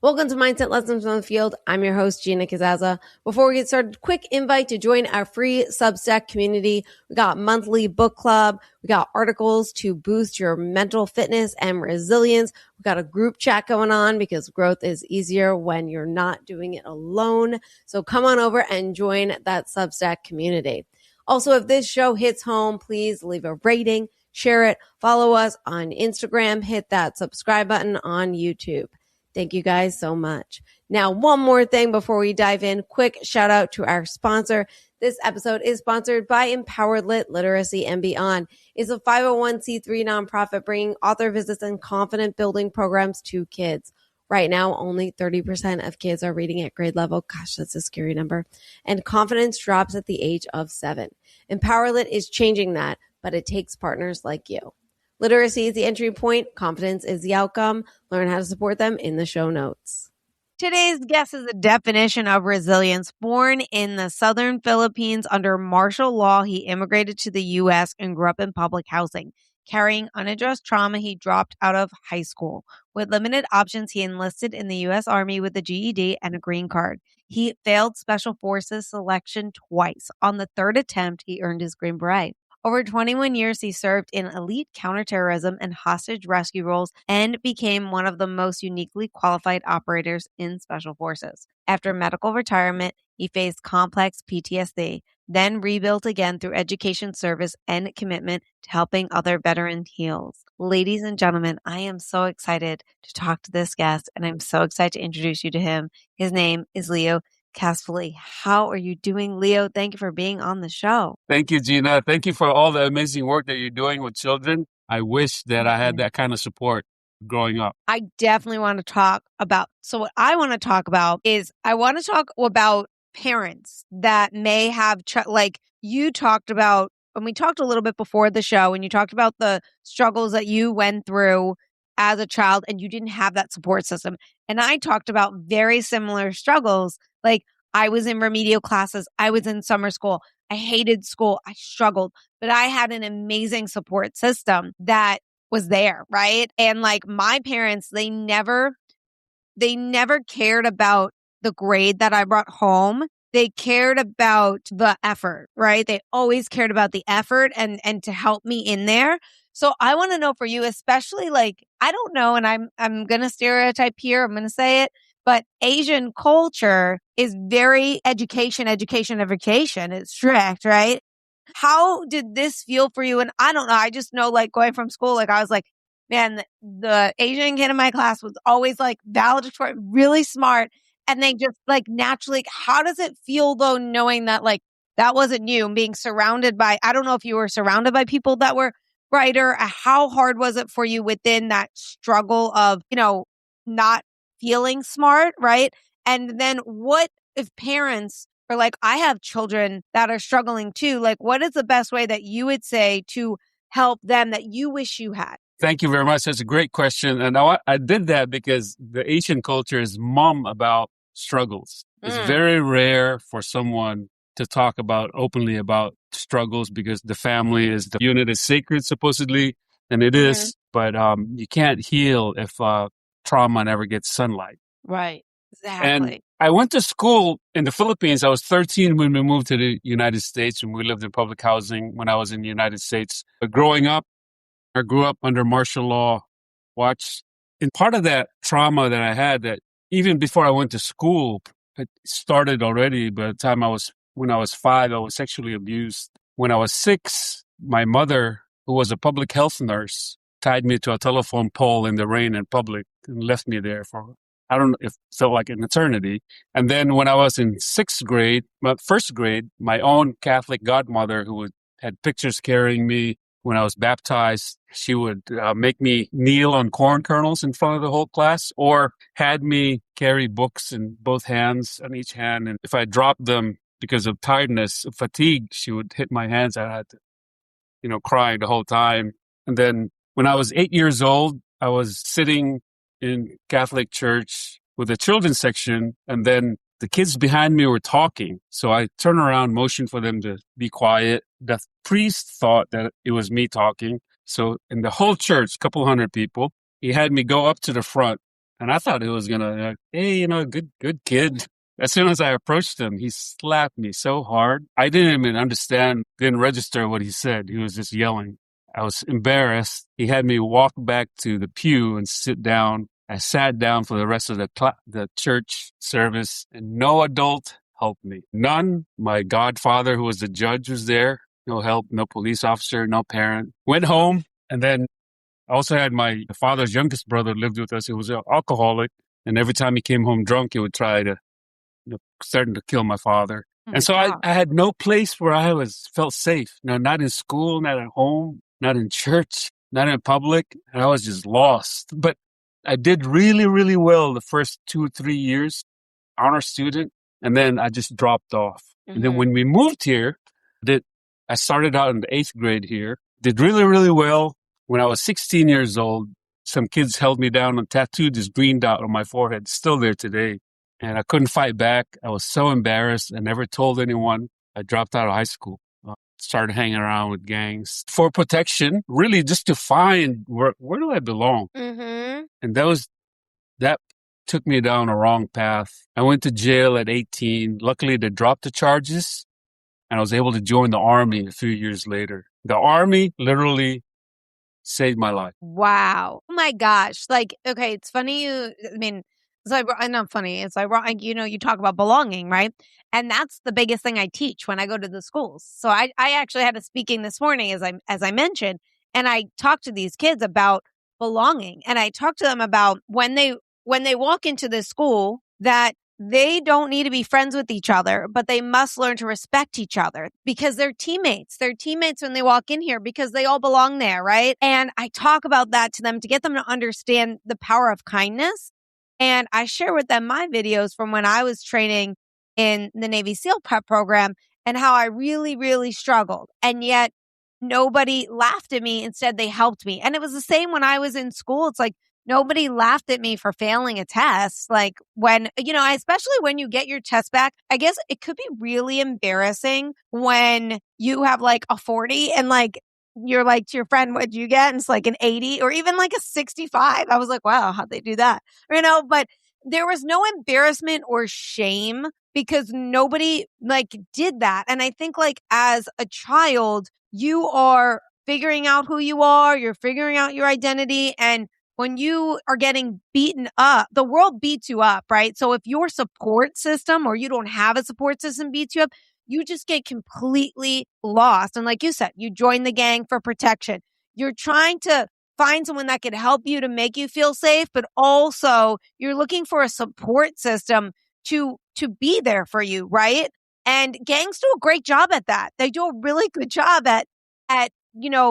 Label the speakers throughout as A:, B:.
A: Welcome to Mindset Lessons from the Field. I'm your host, Gina Kazaza. Before we get started, quick invite to join our free Substack community. We got monthly book club. We got articles to boost your mental fitness and resilience. We got a group chat going on because growth is easier when you're not doing it alone. So come on over and join that Substack community. Also, if this show hits home, please leave a rating, share it, follow us on Instagram, hit that subscribe button on YouTube. Thank you guys so much. Now, one more thing before we dive in, quick shout out to our sponsor. This episode is sponsored by Empowered Lit Literacy and Beyond. It's a 501c3 nonprofit bringing author visits and confident building programs to kids. Right now, only 30% of kids are reading at grade level. Gosh, that's a scary number. And confidence drops at the age of 7. Empowered Lit is changing that, but it takes partners like you. Literacy is the entry point. Confidence is the outcome. Learn how to support them in the show notes. Today's guest is a definition of resilience. Born in the southern Philippines under martial law, he immigrated to the U.S. and grew up in public housing. Carrying unaddressed trauma, he dropped out of high school. With limited options, he enlisted in the U.S. Army with a GED and a green card. He failed Special Forces selection twice. On the third attempt, he earned his Green Beret. Over 21 years, he served in elite counterterrorism and hostage rescue roles and became one of the most uniquely qualified operators in Special Forces. After medical retirement, he faced complex PTSD, then rebuilt again through education service and commitment to helping other veterans heal. Ladies and gentlemen, I am so excited to talk to this guest, and I'm so excited to introduce you to him. His name is Leo Casiple. How are you doing, Leo? Thank you for being on the show.
B: Thank you, Gina. Thank you for all the amazing work that you're doing with children. I wish that I had that kind of support growing up.
A: I definitely want to talk about, so what I want to talk about is I want to talk about parents that may have, like you talked about, and we talked a little bit before the show, and you talked about the struggles that you went through as a child and you didn't have that support system. And I talked about very similar struggles. Like I was in remedial classes. I was in summer school. I hated school. I struggled, but I had an amazing support system that was there. Right. And like my parents, they never cared about the grade that I brought home. They cared about the effort, right? They always cared about the effort and to help me in there. So I want to know for you, especially like, I don't know, and I'm going to stereotype here. I'm going to say it, but Asian culture is very education. It's strict, right? How did this feel for you? And I don't know. I just know like going from school, like I was like, man, the Asian kid in my class was always like valedictorian, really smart. And they just like naturally, how does it feel though, knowing that like that wasn't you and being surrounded by, I don't know if you were surrounded by people that were brighter. How hard was it for you within that struggle of, not feeling smart, right? And then what if parents are like, I have children that are struggling too. Like, what is the best way that you would say to help them that you wish you had?
B: Thank you very much. That's a great question. And I did that because the Asian culture is mum about struggles. It's very rare for someone to talk about openly about struggles because the family is the unit is sacred, supposedly, and it is. But you can't heal if trauma never gets sunlight.
A: Right. Exactly.
B: And I went to school in the Philippines. I was 13 when we moved to the United States, and we lived in public housing when I was in the United States. But growing up, I grew up under martial law, and part of that trauma that I had, that even before I went to school, it started already. By the time when I was 5, I was sexually abused. When I was 6, my mother, who was a public health nurse, tied me to a telephone pole in the rain in public and left me there for, I don't know, it felt like an eternity. And then when I was in first grade, my own Catholic godmother, who had pictures carrying me when I was baptized, she would make me kneel on corn kernels in front of the whole class, or had me carry books in both hands, on each hand. And if I dropped them because of tiredness, fatigue, she would hit my hands. I had to, crying the whole time. And then when I was 8 years old, I was sitting in Catholic church with a children's section, and then the kids behind me were talking. So I turned around, motioned for them to be quiet. The priest thought that it was me talking. So in the whole church, a couple hundred people, he had me go up to the front And I thought it was gonna, hey, good kid. As soon as I approached him, he slapped me so hard. I didn't even understand, didn't register what he said. He was just yelling. I was embarrassed. He had me walk back to the pew and sit down. I sat down for the rest of the church service, and no adult helped me. None. My godfather, who was the judge, was there. No help, no police officer, no parent. Went home, and then I also had my father's youngest brother lived with us. He was an alcoholic, and every time he came home drunk, he would try to starting to kill my father.
A: Oh
B: And
A: my
B: so I
A: God.
B: had no place where I felt safe. No, not in school, not at home, not in church, not in public. And I was just lost. But I did really, really well the first 2 or 3 years, honor student, and then I just dropped off. And then
A: Mm-hmm.
B: when we moved here, I started out in the 8th grade here, did really, really well. When I was 16 years old, some kids held me down and tattooed this green dot on my forehead. It's still there today. And I couldn't fight back. I was so embarrassed. I never told anyone. I dropped out of high school, started hanging around with gangs for protection, really just to find where do I belong?
A: Mm-hmm.
B: And that took me down a wrong path. I went to jail at 18. Luckily, they dropped the charges, and I was able to join the Army a few years later. The Army literally saved my life.
A: Wow. Oh my gosh. Like, okay, it's funny it's like, not funny. It's like, you talk about belonging, right? And that's the biggest thing I teach when I go to the schools. So I actually had a speaking this morning, as I mentioned, and I talked to these kids about belonging. And I talked to them about when they walk into this school, that they don't need to be friends with each other, but they must learn to respect each other because they're teammates. They're teammates when they walk in here because they all belong there, right? And I talk about that to them to get them to understand the power of kindness. And I share with them my videos from when I was training in the Navy SEAL prep program and how I really, really struggled. And yet nobody laughed at me. Instead, they helped me. And it was the same when I was in school. It's like, nobody laughed at me for failing a test. Like when, especially when you get your test back, I guess it could be really embarrassing when you have like a 40 and like, you're like to your friend, what'd you get? And it's like an 80 or even like a 65. I was like, wow, how'd they do that? But there was no embarrassment or shame because nobody like did that. And I think like as a child, you are figuring out who you are, you're figuring out your identity. And when you are getting beaten up, the world beats you up, right? So if your support system or you don't have a support system beats you up, you just get completely lost. And like you said, you join the gang for protection. You're trying to find someone that could help you to make you feel safe, but also you're looking for a support system to be there for you, right? And gangs do a great job at that. They do a really good job at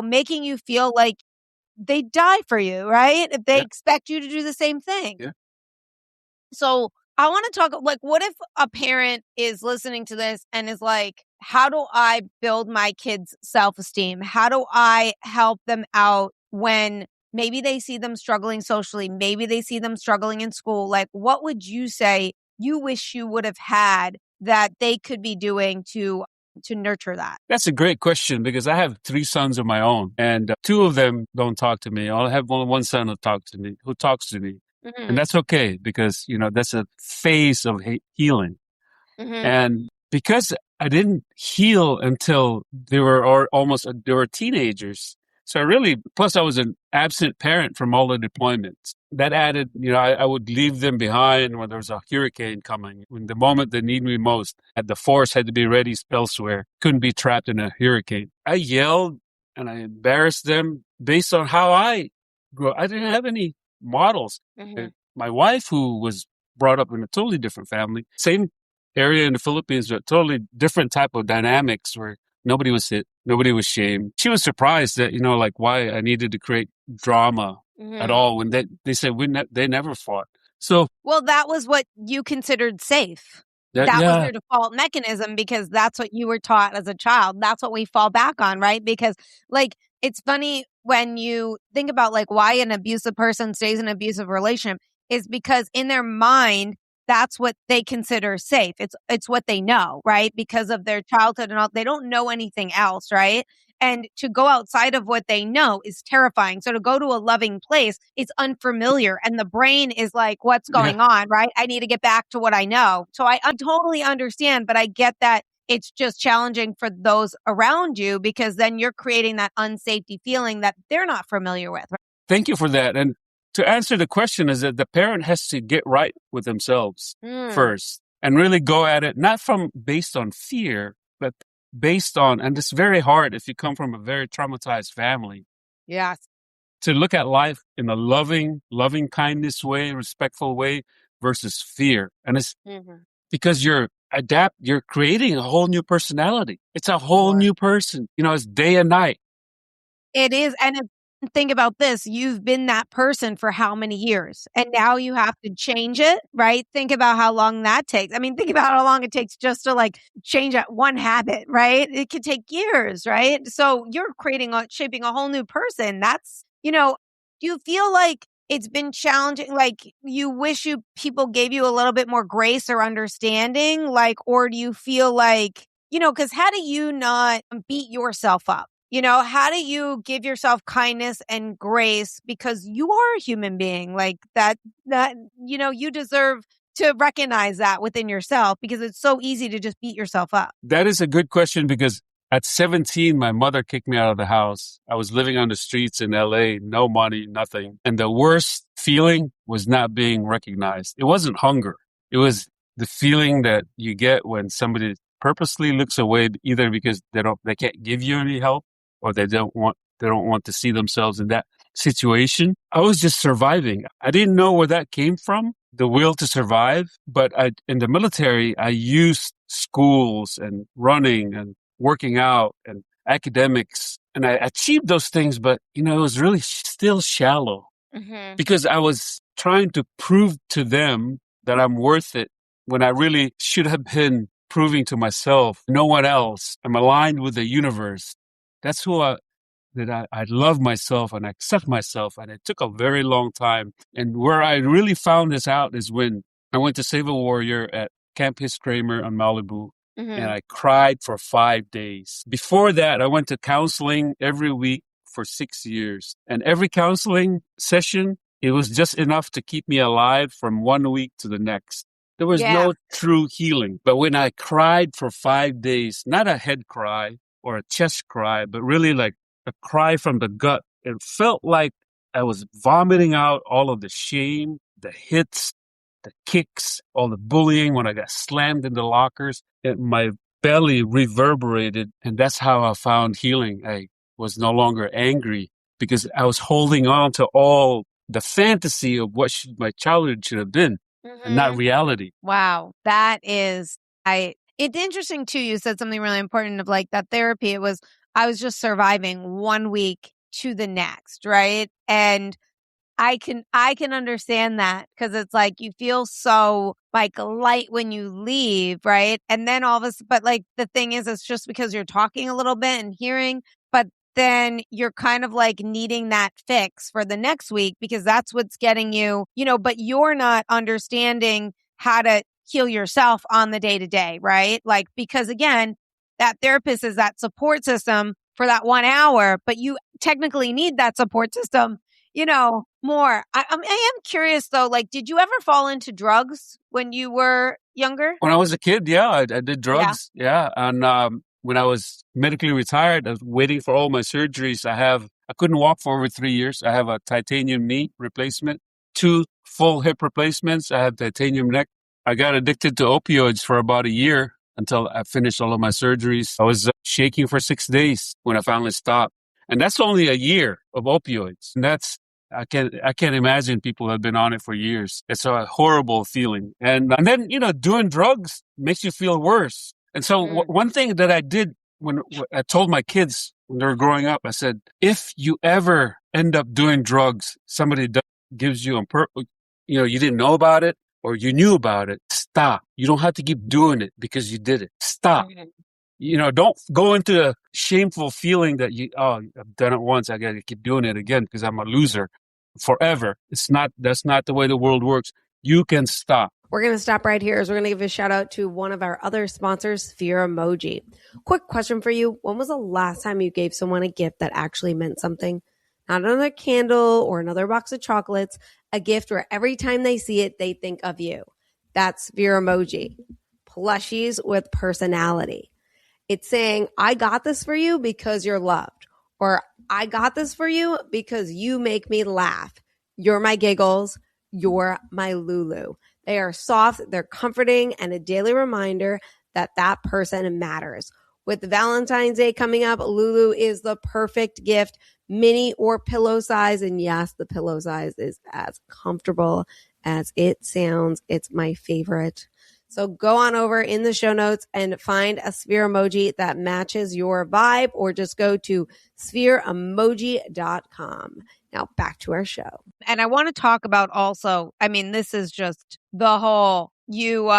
A: making you feel like they die for you, right? If they expect you to do the same thing.
B: Yeah.
A: So I want to talk, like, what if a parent is listening to this and is like, how do I build my kids' self-esteem? How do I help them out when maybe they see them struggling socially? Maybe they see them struggling in school. Like, what would you say you wish you would have had that they could be doing to nurture that?
B: That's a great question because I have 3 sons of my own, and 2 of them don't talk to me. I have one son who talks to me,
A: Mm-hmm.
B: and that's okay because that's a phase of healing.
A: Mm-hmm.
B: And because I didn't heal until they were teenagers, so plus I was an absent parent from all the deployments. That added, I would leave them behind when there was a hurricane coming. When the moment they need me most, the force had to be ready elsewhere. Couldn't be trapped in a hurricane. I yelled and I embarrassed them based on how I grew up. I didn't have any models.
A: Mm-hmm.
B: My wife, who was brought up in a totally different family, same area in the Philippines, but totally different type of dynamics where nobody was hit, nobody was shamed. She was surprised that, like why I needed to create drama at all when they said they never fought. So,
A: well, that was what you considered safe. That was your default mechanism because that's what you were taught as a child. That's what we fall back on, right? Because like, it's funny when you think about like why an abusive person stays in an abusive relationship is because in their mind,
C: that's what they consider safe. It's what they know, right? Because of their childhood and all, they don't know anything else, right? And to go outside of what they know is terrifying. So to go to a loving place, it's unfamiliar. And the brain is like, what's going on, right? I need to get back to what I know. So I totally understand, but I get that it's just challenging for those around you because then you're creating that unsafety feeling that they're not familiar with. Right?
B: Thank you for that. And to answer the question is that the parent has to get right with themselves first and really go at it, not from based on fear, but based on, and it's very hard if you come from a very traumatized family.
C: Yes.
B: To look at life in a loving kindness way, respectful way versus fear. And it's because you're creating a whole new personality. It's a whole new person. It's day and night.
C: It is. And think about this. You've been that person for how many years? And now you have to change it, right? Think about how long that takes. I mean, think about how long it takes just to like change that one habit, right? It could take years, right? So you're shaping a whole new person. That's, do you feel like it's been challenging? Like you wish people gave you a little bit more grace or understanding? Like, or do you feel like, because how do you not beat yourself up? How do you give yourself kindness and grace because you are a human being like that, you deserve to recognize that within yourself because it's so easy to just beat yourself up.
B: That is a good question because at 17, my mother kicked me out of the house. I was living on the streets in LA, no money, nothing. And the worst feeling was not being recognized. It wasn't hunger. It was the feeling that you get when somebody purposely looks away, either because they can't give you any help or they don't want to see themselves in that situation. I was just surviving. I didn't know where that came from, the will to survive. But in the military, I used schools and running and working out and academics. And I achieved those things, but, it was really still shallow because I was trying to prove to them that I'm worth it when I really should have been proving to myself, no one else. I'm aligned with the universe. That's who I love myself and I accept myself. And it took a very long time. And where I really found this out is when I went to save a warrior at Camp Hiskramer on Malibu. And I cried for 5 days. Before that, I went to counseling every week for 6 years. And every counseling session, it was just enough to keep me alive from 1 week to the next. There was no true healing. But when I cried for 5 days, not a head cry or a chest cry, but really like a cry from the gut, it felt like I was vomiting out all of the shame, the hits, the kicks, all the bullying when I got slammed in the lockers. My belly reverberated, and that's how I found healing. I was no longer angry because I was holding on to all the fantasy of what my childhood should have been and not reality.
C: Wow. That is, it's interesting too. You said something really important of like that therapy. I was just surviving 1 week to the next, right? And I can understand that because it's like you feel so like light when you leave, right? And then but like the thing is, it's just because you're talking a little bit and hearing, but then you're kind of like needing that fix for the next week because that's what's getting you, but you're not understanding how to heal yourself on the day to day, right? Like, because again, that therapist is that support system for that 1 hour, but you technically need that support system more. I am curious though, like, did you ever fall into drugs when you were younger?
B: When I was a kid, I did drugs. Yeah. And when I was medically retired, I was waiting for all my surgeries. I couldn't walk for over 3 years. I have a titanium knee replacement, 2 full hip replacements. I have titanium neck. I got addicted to opioids for about a year until I finished all of my surgeries. I was shaking for 6 days when I finally stopped. And that's only a year of opioids. And I can't imagine people have been on it for years. It's a horrible feeling. And then, doing drugs makes you feel worse. And so one thing that I did when I told my kids when they were growing up, I said, if you ever end up doing drugs, somebody gives you you didn't know about it or you knew about it, stop. You don't have to keep doing it because you did it. Stop. Don't go into a shameful feeling that I've done it once. I got to keep doing it again because I'm a loser forever. That's not the way the world works. You can stop.
A: We're going to stop right here as we're going to give a shout out to one of our other sponsors, Sphere Emoji. Quick question for you. When was the last time you gave someone a gift that actually meant something? Not another candle or another box of chocolates, a gift where every time they see it, they think of you. That's Sphere Emoji. Plushies with personality. It's saying, I got this for you because you're loved. Or I got this for you because you make me laugh. You're my giggles. You're my Lulu. They are soft, they're comforting, and a daily reminder that that person matters. With Valentine's Day coming up, Lulu is the perfect gift, mini or pillow size. And yes, the pillow size is as comfortable as it sounds. It's my favorite. So go on over in the show notes and find a Sphere emoji that matches your vibe, or just go to sphereemoji.com. Now back to our show.
C: And I want to talk about also, I mean, this is just the whole, you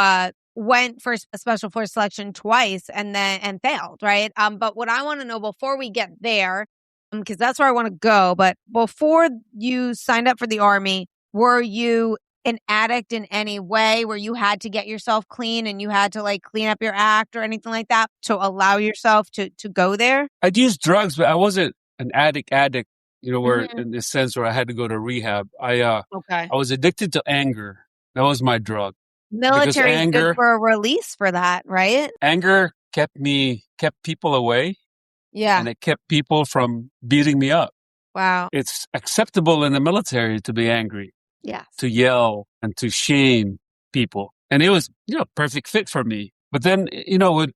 C: went for a special force selection twice and failed, right? But what I want to know before we get there, because that's where I want to go, but before you signed up for the Army, were you an addict in any way where you had to get yourself clean and you had to like clean up your act or anything like that to allow yourself to go there?
B: I'd used drugs, but I wasn't an addict, where in the sense where I had to go to rehab. I was addicted to anger. That was my drug.
C: Military is good for a release for that, right?
B: Anger kept people away.
C: Yeah.
B: And it kept people from beating me up.
C: Wow.
B: It's acceptable in the military to be angry.
C: Yes.
B: To yell and to shame people. And it was, perfect fit for me. But then,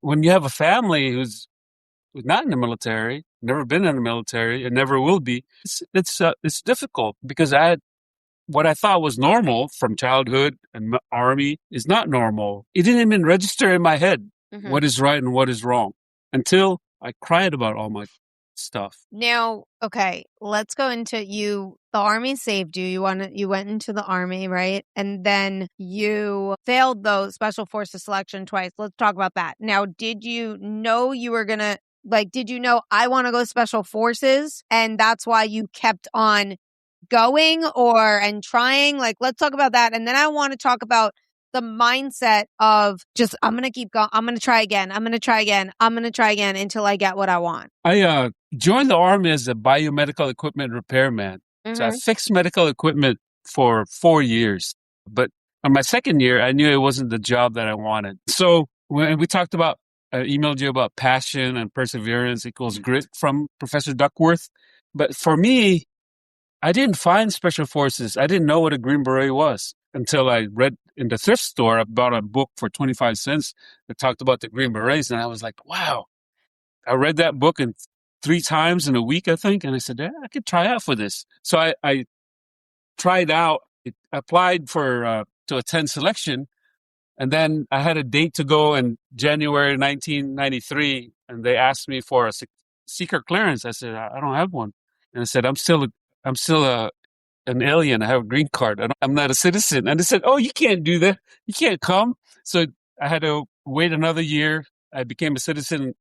B: when you have a family who's not in the military, never been in the military, and never will be, it's difficult because what I thought was normal from childhood and Army is not normal. It didn't even register in my head what is right and what is wrong until I cried about all my stuff.
C: Now, okay, let's go into you. The Army saved you. You went into the Army, right? And then you failed those special forces selection twice. Let's talk about that. Now, did you know you were gonna did you know I want to go special forces, and that's why you kept on going and trying? Let's talk about that, and then I want to talk about the mindset of just, I'm going to keep going. I'm going to try again. I'm going to try again. I'm going to try again until I get what I want.
B: I joined the Army as a biomedical equipment repairman. So I fixed medical equipment for 4 years. But on my second year, I knew it wasn't the job that I wanted. So when we talked about, I emailed you about passion and perseverance equals grit from Professor Duckworth. But for me, I didn't find special forces. I didn't know what a Green Beret was until I read in the thrift store. I bought a book for 25 cents that talked about the Green Berets. And I was like, wow. I read that book 3 times in a week, I think. And I said, I could try out for this. So I tried out, applied to attend selection. And then I had a date to go in January 1993. And they asked me for a seeker clearance. I said, I don't have one. And I said, I'm still an alien. I have a green card. I'm not a citizen. And they said, oh, you can't do that. You can't come. So I had to wait another year. I became a citizen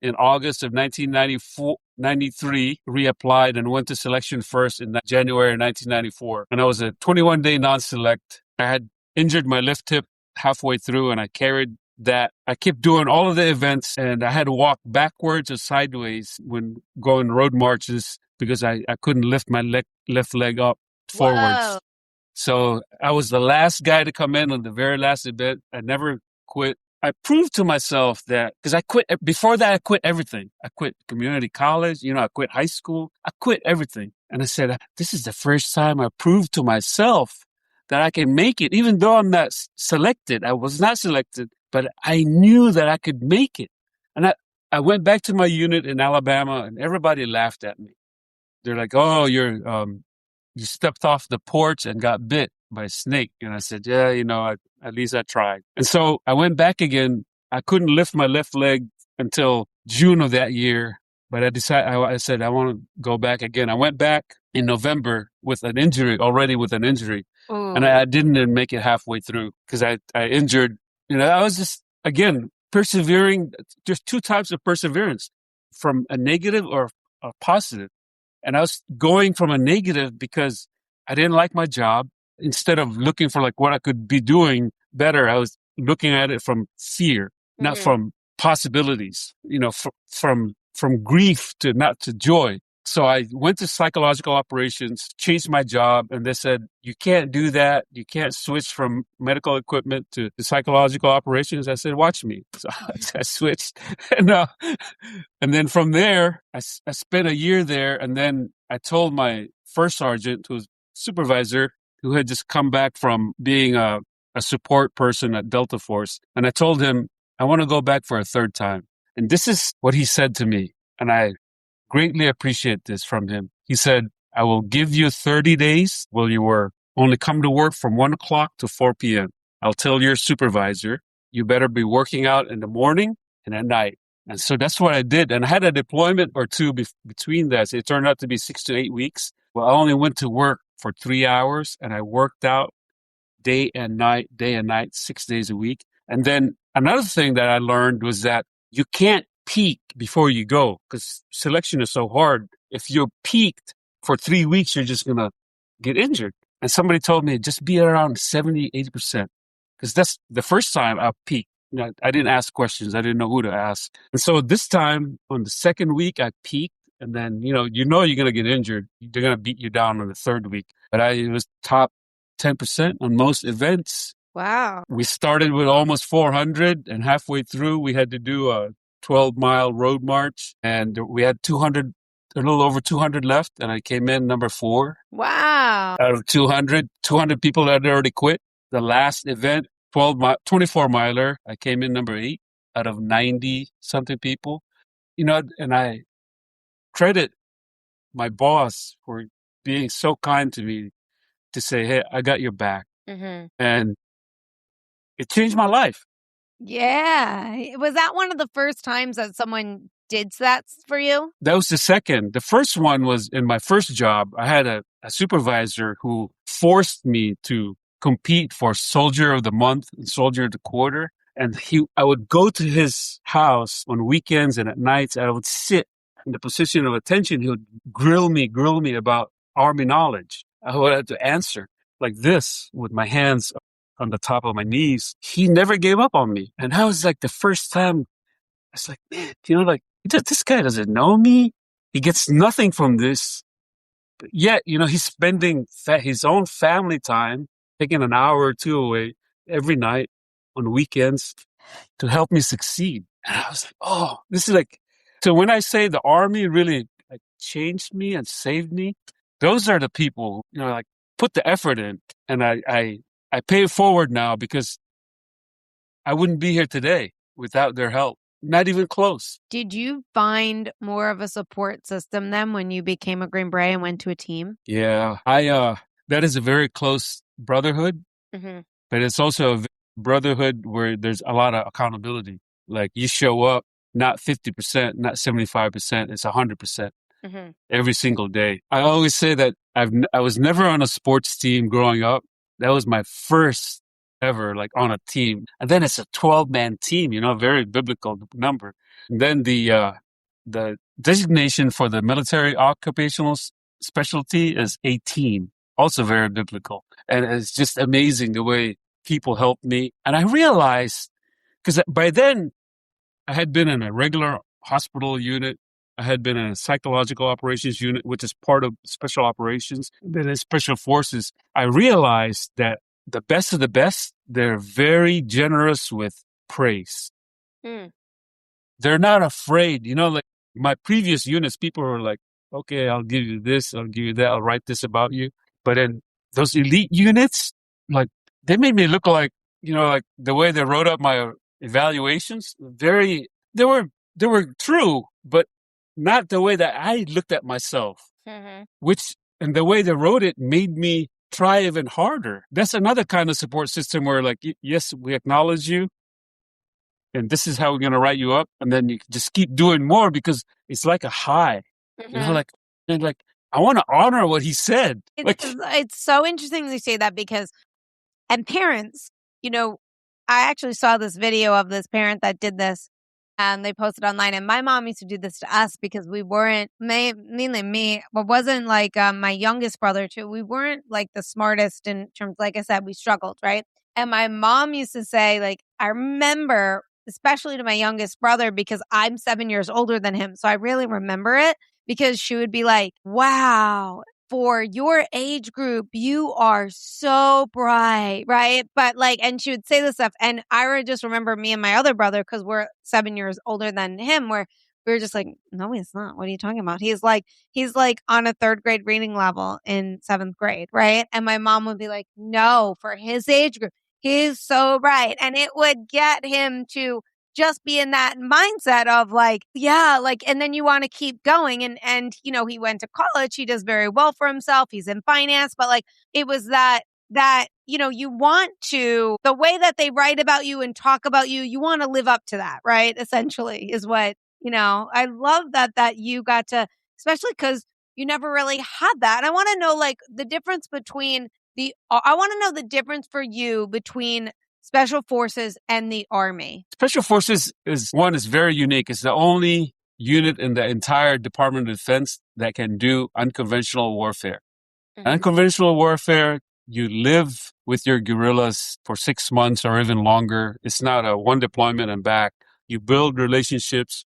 B: in August of 1993, reapplied and went to selection first in January 1994. And I was a 21-day non-select. I had injured my left hip halfway through and I carried that. I kept doing all of the events and I had to walk backwards or sideways when going road marches because I couldn't lift my left leg up forwards.
C: Whoa.
B: So I was the last guy to come in on the very last event. I never quit. I proved to myself that, because I quit, before that I quit everything. I quit community college, I quit high school. I quit everything. And I said, this is the first time I proved to myself that I can make it, even though I'm not selected. I was not selected, but I knew that I could make it. And I went back to my unit in Alabama and everybody laughed at me. They're like, oh, you stepped off the porch and got bit by a snake. And I said, yeah, at least I tried. And so I went back again. I couldn't lift my left leg until June of that year. But I said, I want to go back again. I went back in November with an injury. And I didn't make it halfway through because I injured. I was just, again, persevering. There's 2 types of perseverance, from a negative or a positive. And I was going from a negative because I didn't like my job. Instead of looking for what I could be doing better, I was looking at it from fear, not from possibilities, from grief to not to joy. So I went to psychological operations, changed my job, and they said, you can't do that. You can't switch from medical equipment to psychological operations. I said, watch me. So I switched. And then from there, I spent a year there. And then I told my first sergeant, who was supervisor, who had just come back from being a support person at Delta Force. And I told him, I want to go back for a third time. And this is what he said to me. And I greatly appreciate this from him. He said, I will give you 30 days while you work. Only come to work from 1 o'clock to 4 p.m. I'll tell your supervisor, you better be working out in the morning and at night. And so that's what I did. And I had a deployment or two between that. So it turned out to be 6 to 8 weeks. Well, I only went to work for 3 hours and I worked out day and night, 6 days a week. And then another thing that I learned was that you can't peak before you go because selection is so hard. If you're peaked for 3 weeks, you're just going to get injured. And somebody told me just be around 70, 80%. Because that's the first time I peaked. I didn't ask questions. I didn't know who to ask. And so this time on the second week, I peaked. And then, you're going to get injured. They're going to beat you down on the third week. But I was top 10% on most events.
C: Wow.
B: We started with almost 400 and halfway through we had to do a 12-mile road march and we had a little over 200 left and I came in number 4.
C: Wow.
B: Out of 200 people had already quit. The last event, 24 miler, I came in number 8 out of 90 something people. And I credit my boss for being so kind to me to say, hey, I got your back. And it changed my life.
C: Yeah. Was that one of the first times that someone did that for you?
B: That was the second. The first one was in my first job. I had a supervisor who forced me to compete for Soldier of the Month and Soldier of the Quarter. And I would go to his house on weekends and at nights. And I would sit in the position of attention. He would grill me about Army knowledge. I would have to answer like this with my hands on the top of my knees. He never gave up on me. And that was like the first time I was like, man, this guy doesn't know me. He gets nothing from this. But yet, he's spending his own family time, taking an hour or two away every night on weekends to help me succeed. And I was like, oh, this is like, so when I say the Army really changed me and saved me, those are the people, put the effort in. And I pay it forward now because I wouldn't be here today without their help. Not even close.
C: Did you find more of a support system then when you became a Green Beret and went to a team?
B: Yeah, that is a very close brotherhood, but it's also a brotherhood where there's a lot of accountability. Like you show up, not 50%, not 75%, it's 100%. Every single day. I always say that I was never on a sports team growing up. That was my first ever on a team. And then it's a 12-man team, very biblical number. And then the designation for the military occupational specialty is 18, also very biblical. And it's just amazing the way people helped me. And I realized, because by then I had been in a regular hospital unit. I had been in a psychological operations unit, which is part of special operations. Then in special forces, I realized that the best of the best, they're very generous with praise. They're not afraid. My previous units, people were like, okay, I'll give you this, I'll give you that, I'll write this about you. But in those elite units, they made me look like, the way they wrote up my evaluations, they were true, but not the way that I looked at myself, and the way they wrote it made me try even harder. That's another kind of support system where yes, we acknowledge you and this is how we're going to write you up. And then you just keep doing more because it's like a high, I want to honor what he said.
C: It's so interesting to say that because, and parents, I actually saw this video of this parent that did this and they posted online. And my mom used to do this to us because we weren't, mainly me, but wasn't my youngest brother too. We weren't the smartest in terms, like I said, we struggled, right? And my mom used to say, like, I remember, especially to my youngest brother, because I'm 7 years older than him. So I really remember it, because she would be like, wow, for your age group, you are so bright, right? But like, and she would say this stuff. And I just remember me and my other brother, because we're 7 years older than him, where we were just like, no, he's not. What are you talking about? He's like on a third grade reading level in 7th grade, right? And my mom would be like, no, for his age group, he's so bright. And it would get him to just be in that mindset of like, yeah, like, and then you want to keep going. And, you know, he went to college. He does very well for himself. He's in finance, but like, it was that, you know, you want to, the way that they write about you and talk about you, you want to live up to that, right? Essentially is what, you know, I love that you got to, especially because you never really had that. And I want to know like the difference between I want to know the difference for you between Special Forces and the Army.
B: Special Forces is very unique. It's the only unit in the entire Department of Defense that can do unconventional warfare. Mm-hmm. Unconventional warfare, you live with your guerrillas for 6 months or even longer. It's not a one deployment and back. You build relationships.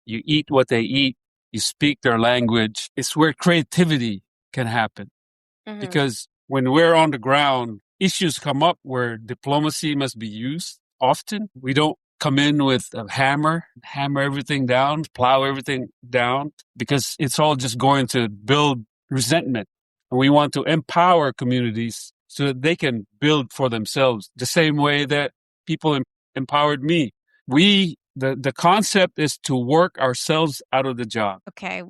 B: You eat what they eat. You speak their language. It's where creativity can happen. Mm-hmm. Because when we're on the ground, issues come up where diplomacy must be used often. We don't come in with a hammer everything down, plow everything down, because it's all just going to build resentment. And we want to empower communities so that they can build for themselves the same way that people empowered me. The concept is to work ourselves out of the job.
C: Okay,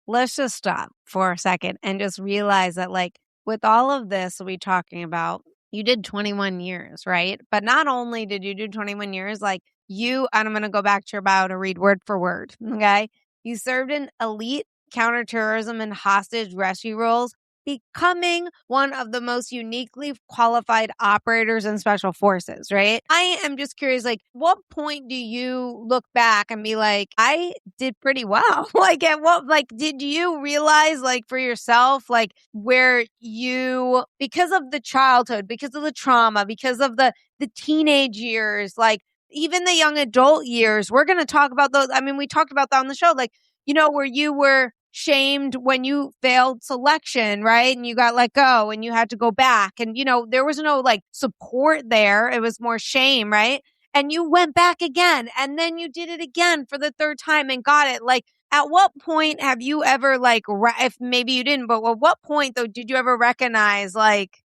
C: let's just stop for a second and just realize that like with all of this we're talking about, you did 21 years, right? But not only did you do 21 years, like and I'm going to go back to your bio to read word for word, okay? You served in elite counterterrorism and hostage rescue roles, becoming one of the most uniquely qualified operators in Special Forces, right? I am just curious, like, what point do you look back and be like, I did pretty well? Like, at what, like, did you realize, like, for yourself, like, where you, because of the childhood, because of the trauma, because of the teenage years, like, even the young adult years, we're going to talk about those. I mean, we talked about that on the show, like, you know, where you were shamed when you failed selection, right? And you got let go and you had to go back. And, you know, there was no like support there. It was more shame, right? And you went back again and then you did it again for the third time and got it. Like, at what point have you ever like, if maybe you didn't, but at what point though, did you ever recognize like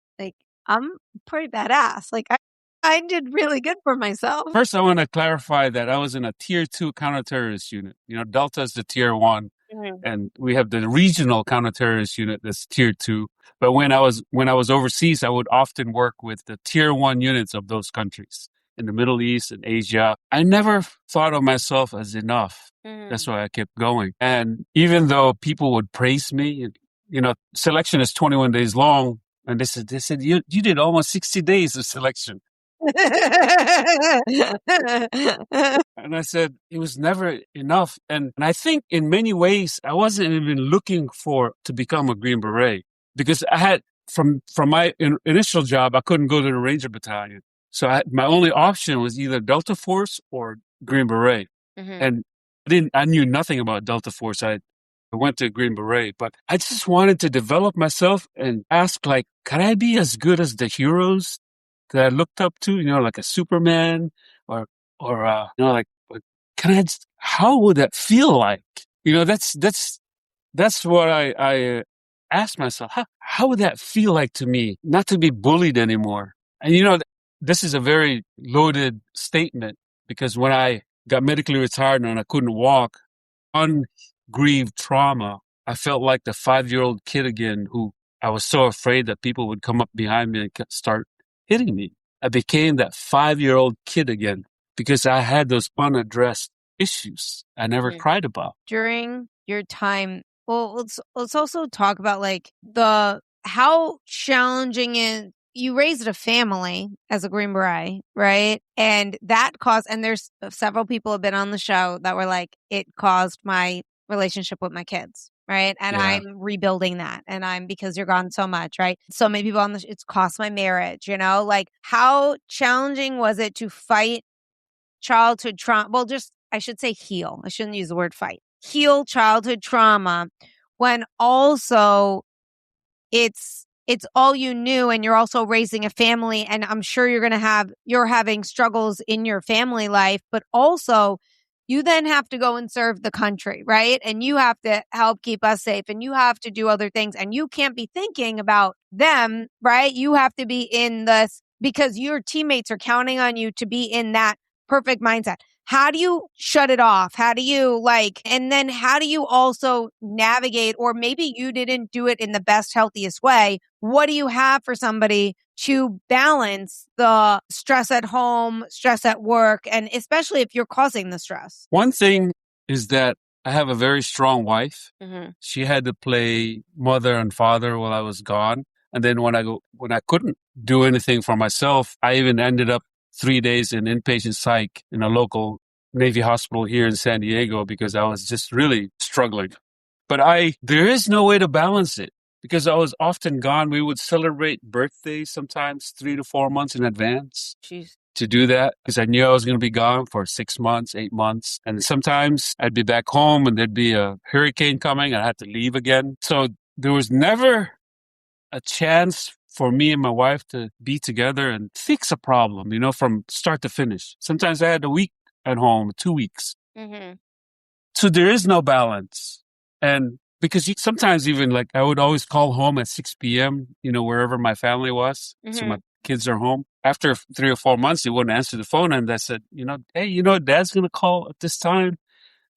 C: I'm pretty badass. Like I did really good for myself.
B: First, I want to clarify that I was in a tier 2 counterterrorist unit. You know, Delta is the tier 1. Mm-hmm. And we have the regional counterterrorist unit that's tier 2. But when I was overseas, I would often work with the tier 1 units of those countries in the Middle East and Asia. I never thought of myself as enough. Mm-hmm. That's why I kept going. And even though people would praise me, you know, selection is 21 days long. And they said, you did almost 60 days of selection. And I said, it was never enough. And I think in many ways, I wasn't even looking to become a Green Beret, because I had, from my initial job, I couldn't go to the Ranger Battalion. So my only option was either Delta Force or Green Beret. Mm-hmm. And I knew nothing about Delta Force. I went to Green Beret, but I just wanted to develop myself and ask, like, can I be as good as the heroes that I looked up to, you know, like a Superman or you know, like how would that feel like? You know, that's what I asked myself. How would that feel like to me, not to be bullied anymore? And, you know, this is a very loaded statement, because when I got medically retired and I couldn't walk, ungrieved trauma, I felt like the 5-year-old kid again, who I was so afraid that people would come up behind me and start hitting me. I became that 5-year-old kid again because I had those unaddressed issues I never cried about.
C: During your time, well, let's also talk about like how challenging it. You raised a family as a Green Beret, right? And that caused, and there's several people have been on the show that were like, it caused my relationship with my kids, right? And
B: Yeah.
C: I'm rebuilding that. And because you're gone so much, right? So many people it's cost my marriage, like how challenging was it to fight childhood trauma? Well, I should say heal. I shouldn't use the word fight. Heal childhood trauma when also it's all you knew, and you're also raising a family, and I'm sure you're having struggles in your family life, but also you then have to go and serve the country, right? And you have to help keep us safe, and you have to do other things, and you can't be thinking about them, right? You have to be in this because your teammates are counting on you to be in that perfect mindset. How do you shut it off? How do you and then how do you also navigate, or maybe you didn't do it in the best, healthiest way? What do you have for somebody to balance the stress at home, stress at work, and especially if you're causing the stress?
B: One thing is that I have a very strong wife.
C: Mm-hmm.
B: She had to play mother and father while I was gone. And then when I couldn't do anything for myself, I even ended up 3 days in inpatient psych in a local Navy hospital here in San Diego because I was just really struggling. But there is no way to balance it because I was often gone. We would celebrate birthdays sometimes 3 to 4 months in advance.
C: Jeez.
B: To do that because I knew I was going to be gone for 6 months, 8 months. And sometimes I'd be back home and there'd be a hurricane coming and I had to leave again. So there was never a chance for me and my wife to be together and fix a problem, from start to finish. Sometimes I had a week at home, 2 weeks.
C: Mm-hmm.
B: So there is no balance. And because sometimes even I would always call home at 6 p.m., wherever my family was.
C: Mm-hmm.
B: So my kids are home. After 3 or 4 months, they wouldn't answer the phone. And I said, hey, Dad's going to call at this time.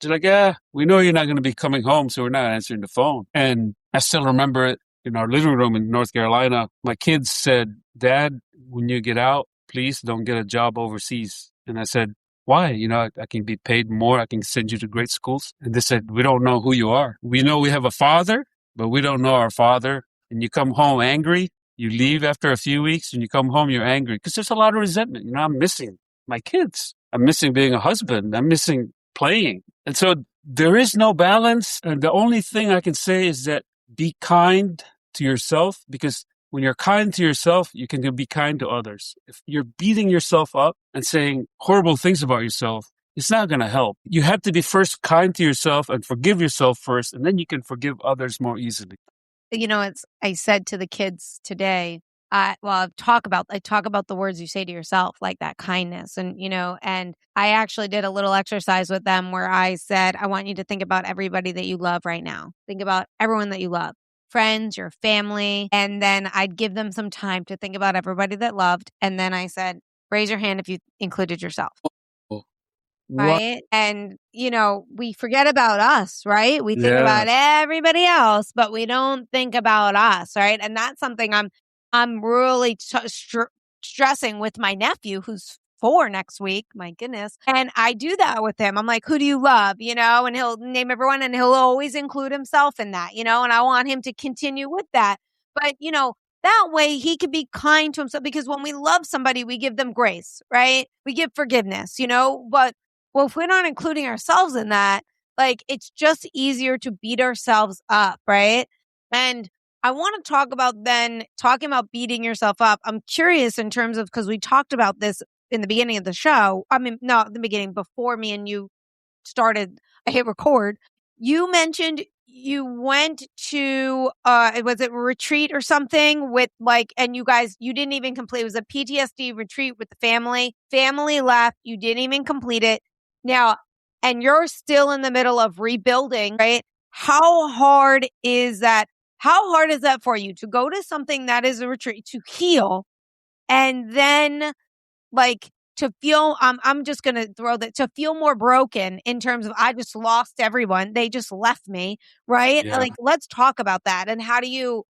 B: They're like, yeah, we know you're not going to be coming home, so we're not answering the phone. And I still remember it in our living room in North Carolina. My kids said, Dad, when you get out, please don't get a job overseas. And I said, why? I can be paid more. I can send you to great schools. And they said, we don't know who you are. We know we have a father, but we don't know our father. And you come home angry. You leave after a few weeks and you come home, you're angry because there's a lot of resentment. I'm missing my kids. I'm missing being a husband. I'm missing playing. And so there is no balance. And the only thing I can say is that be kind to yourself, because when you're kind to yourself, you can be kind to others. If you're beating yourself up and saying horrible things about yourself, it's not going to help. You have to be first kind to yourself and forgive yourself first, and then you can forgive others more easily.
C: I said to the kids today, I talk about the words you say to yourself, like that kindness. And I actually did a little exercise with them where I said, I want you to think about everybody that you love right now. Think about everyone that you love, friends, your family. And then I'd give them some time to think about everybody that loved. And then I said, raise your hand if you included yourself. Right. And, we forget about us, right? We think about everybody else, but we don't think about us. Right. And that's something I'm really stressing with my nephew, who's 4 next week. My goodness. And I do that with him. I'm like, who do you love? And he'll name everyone and he'll always include himself in that, and I want him to continue with that. But, that way he could be kind to himself, because when we love somebody, we give them grace, right? We give forgiveness, but if we're not including ourselves in that, it's just easier to beat ourselves up, right? And I want to talk about talking about beating yourself up. I'm curious in terms of, because we talked about this in the beginning of the show. I mean, no, the beginning before me and you started, I hit record. You mentioned you went to, was it a retreat or something with and you guys, you didn't even complete. It was a PTSD retreat with the family. Family left. You didn't even complete it. Now, and you're still in the middle of rebuilding, right? How hard is that? How hard is that for you to go to something that is a retreat, to heal, and then to feel, I'm just going to throw that, to feel more broken in terms of, I just lost everyone. They just left me, right?
B: Yeah.
C: Let's talk about that. And how do you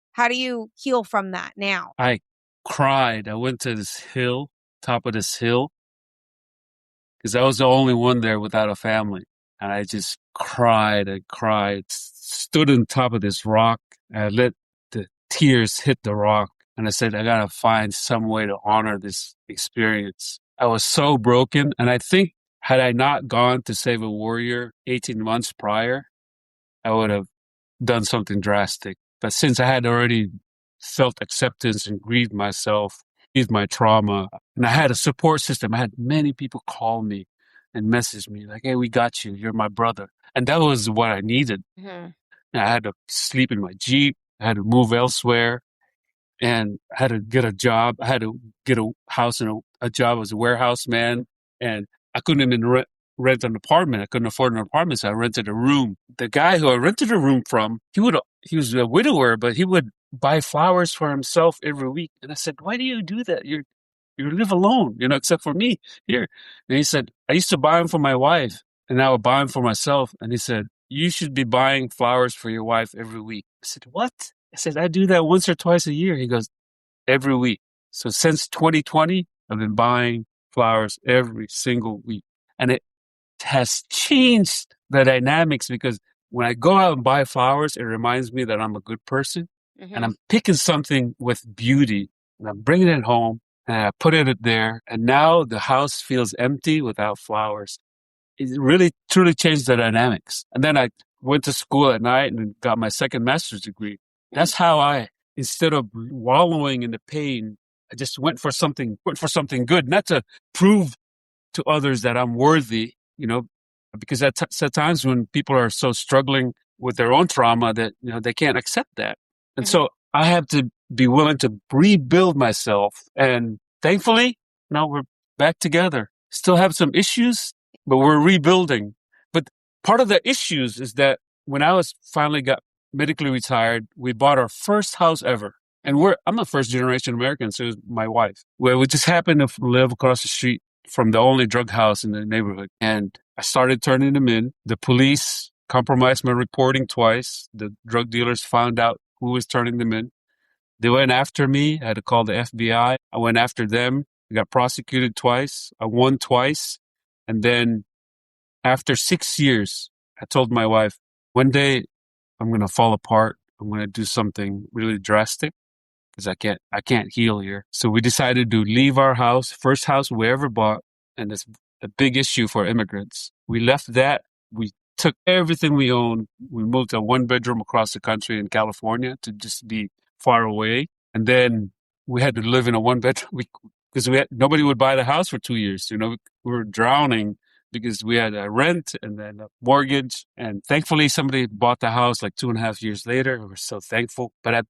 C: heal from that now?
B: I cried. I went to this hill, top of this hill, because I was the only one there without a family. And I just cried and cried, stood on top of this rock. I let the tears hit the rock. And I said, I got to find some way to honor this experience. I was so broken. And I think had I not gone to Save a Warrior 18 months prior, I would have done something drastic. But since I had already felt acceptance and grieved myself, grieved my trauma, and I had a support system, I had many people call me and message me like, hey, we got you. You're my brother. And that was what I needed.
C: Mm-hmm.
B: And I had to sleep in my Jeep. I had to move elsewhere. And I had to get a job. I had to get a house and a job as a warehouse man. And I couldn't even rent an apartment. I couldn't afford an apartment, so I rented a room. The guy who I rented a room from, he was a widower, but he would buy flowers for himself every week. And I said, why do you do that? You live alone, except for me here. And he said, I used to buy them for my wife, and now I buy them for myself. And he said, you should be buying flowers for your wife every week. I said, what? I said, I do that once or twice a year. He goes, every week. So since 2020, I've been buying flowers every single week. And it has changed the dynamics because when I go out and buy flowers, it reminds me that I'm a good person.
C: Mm-hmm.
B: And I'm picking something with beauty and I'm bringing it home and I put it there. And now the house feels empty without flowers. It really, truly changed the dynamics. And then I went to school at night and got my second master's degree. That's how instead of wallowing in the pain, I just went for something good, not to prove to others that I'm worthy, because at times when people are so struggling with their own trauma that, they can't accept that. And so I have to be willing to rebuild myself. And thankfully, now we're back together. Still have some issues, but we're rebuilding. But part of the issues is that when I finally got medically retired, we bought our first house ever. And I'm a first generation American, so is my wife. Where we just happened to live across the street from the only drug house in the neighborhood. And I started turning them in. The police compromised my reporting twice. The drug dealers found out who was turning them in. They went after me. I had to call the FBI. I went after them. I got prosecuted twice. I won twice. And then after 6 years, I told my wife, one day I'm going to fall apart. I'm going to do something really drastic because I can't heal here. So we decided to leave our house, first house we ever bought. And it's a big issue for immigrants. We left that. We took everything we owned. We moved to a 1-bedroom across the country in California to just be far away. And then we had to live in a 1-bedroom because nobody would buy the house for 2 years. We were drowning because we had a rent and then a mortgage. And thankfully, somebody bought the house like 2.5 years later. We were so thankful. But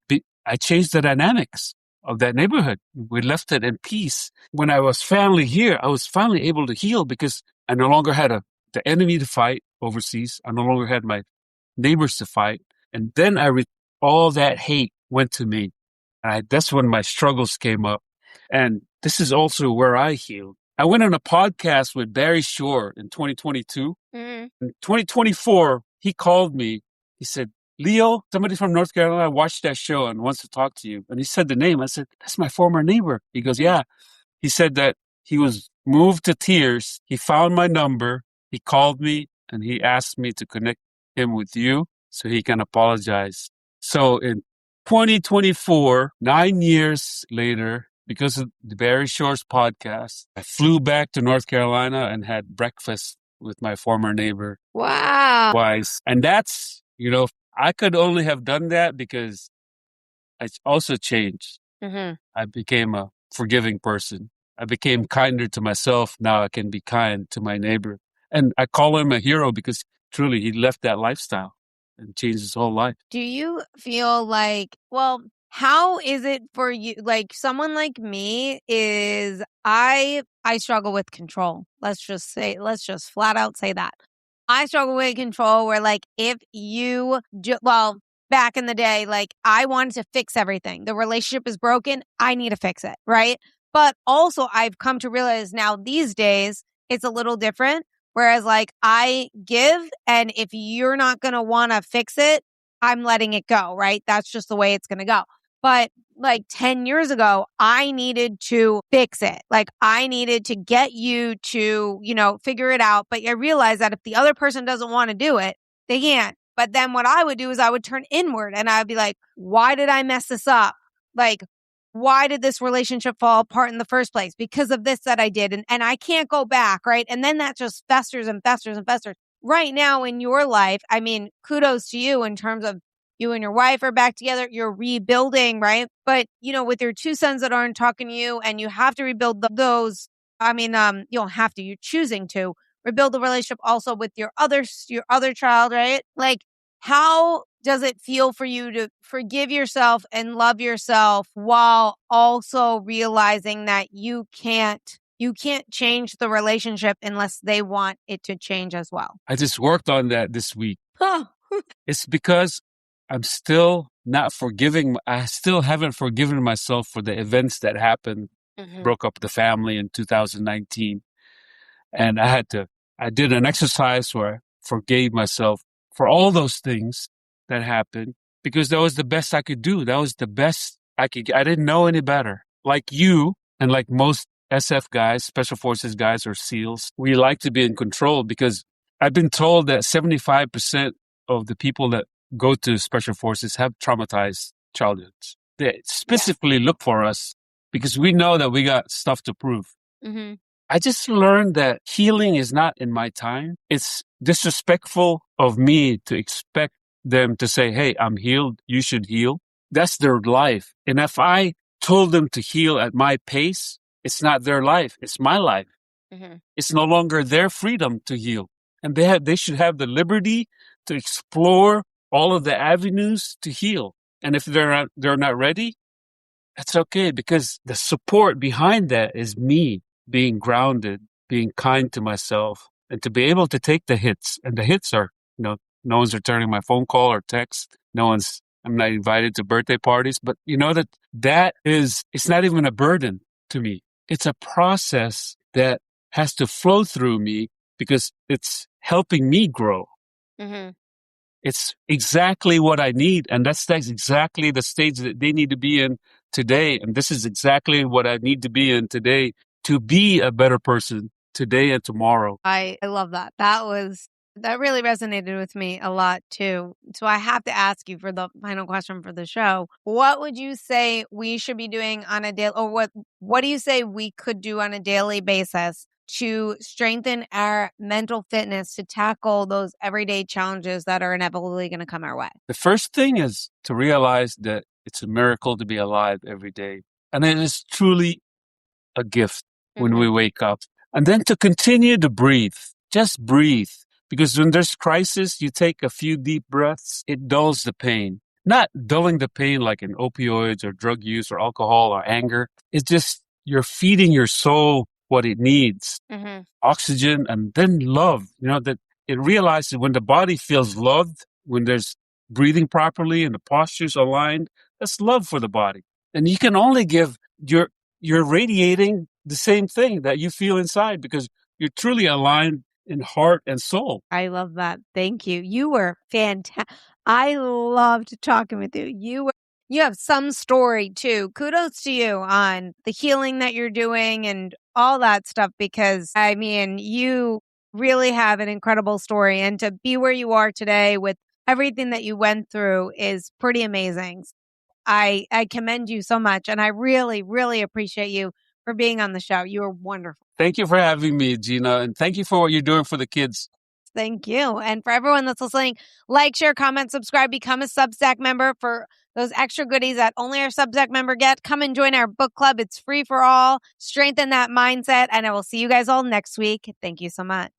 B: I changed the dynamics of that neighborhood. We left it in peace. When I was finally here, I was finally able to heal because I no longer had the enemy to fight overseas. I no longer had my neighbors to fight. And then all that hate went to me. That's when my struggles came up. And this is also where I healed. I went on a podcast with Barry Shore in 2022. Mm-hmm. In 2024, he called me. He said, Leo, somebody from North Carolina watched that show and wants to talk to you. And he said the name. I said, that's my former neighbor. He goes, yeah. He said that he was moved to tears. He found my number. He called me and he asked me to connect him with you so he can apologize. So in 2024, 9 years later, because of the Barry Shore's podcast, I flew back to North Carolina and had breakfast with my former neighbor.
A: Wow.
B: Twice. And that's, I could only have done that because I also changed. Mm-hmm. I became a forgiving person. I became kinder to myself. Now I can be kind to my neighbor. And I call him a hero because truly he left that lifestyle and changed his whole life.
C: Do you feel like, how is it for you? Like someone like me I struggle with control. Let's just flat out say that. I struggle with control where like if you back in the day, like I wanted to fix everything. The relationship is broken. I need to fix it. Right. But also I've come to realize now these days it's a little different. Whereas like I give, and if you're not going to want to fix it, I'm letting it go, right? That's just the way it's going to go. But like 10 years ago, I needed to fix it. Like I needed to get you to, figure it out. But I realized that if the other person doesn't want to do it, they can't. But then what I would do is I would turn inward and I'd be like, why did I mess this up? Like, why did this relationship fall apart in the first place? Because of this that I did. And I can't go back, right? And then that just festers and festers and festers. Right now in your life, I mean, kudos to you in terms of You and your wife are back together. You're rebuilding, right? But, with your two sons that aren't talking to you and you have to rebuild those. You don't have to, you're choosing to rebuild the relationship also with your other child, right? Like, how does it feel for you to forgive yourself and love yourself while also realizing that you can't change the relationship unless they want it to change as well?
B: I just worked on that this week.
C: Oh.
B: It's because I'm still not forgiving. I still haven't forgiven myself for the events that happened, broke up the family in 2019. And I did an exercise where I forgave myself for all those things that happened because that was the best I could do. That was the best I could. I didn't know any better. Like you and like most SF guys, Special Forces guys or SEALs, we like to be in control because I've been told that 75% of the people that go to Special Forces have traumatized childhoods. They specifically look for us because we know that we got stuff to prove. I just learned that healing is not in my time. It's disrespectful of me to expect them to say, hey, I'm healed. You should heal. That's their life. And if I told them to heal at my pace, it's not their life. It's my life. It's no longer their freedom to heal. And they should have the liberty to explore all of the avenues to heal. And if they're not ready, that's okay because the support behind that is me being grounded, being kind to myself, and to be able to take the hits. And the hits are, no one's returning my phone call or text. I'm not invited to birthday parties, but it's not even a burden to me. It's a process that has to flow through me because it's helping me grow. It's exactly what I need. And that's exactly the stage that they need to be in today. And this is exactly what I need to be in today to be a better person today and tomorrow.
C: I love that. That really resonated with me a lot too. So I have to ask you for the final question for the show. What would you say we should be doing on a daily, or what do you say we could do on a daily basis to strengthen our mental fitness to tackle those everyday challenges that are inevitably going to come our way?
B: The first thing is to realize that it's a miracle to be alive every day. And it is truly a gift when we wake up. And then to continue to breathe. Just breathe. Because when there's crisis, you take a few deep breaths, it dulls the pain. Not dulling the pain like in opioids or drug use or alcohol or anger. It's just you're feeding your soul what it needs. Oxygen and then love. That it realizes when the body feels loved, when there's breathing properly and the posture's aligned, that's love for the body. And you can only give you're radiating the same thing that you feel inside because you're truly aligned in heart and soul.
C: I love that. Thank you. You were fantastic. I loved talking with you. You have some story too. Kudos to you on the healing that you're doing and all that stuff because, you really have an incredible story. And to be where you are today with everything that you went through is pretty amazing. I commend you so much. And I really, really appreciate you for being on the show. You are wonderful.
B: Thank you for having me, Gina. And thank you for what you're doing for the kids.
C: Thank you. And for everyone that's listening, like, share, comment, subscribe, become a Substack member for those extra goodies that only our Substack member get. Come and join our book club. It's free for all. Strengthen that mindset. And I will see you guys all next week. Thank you so much.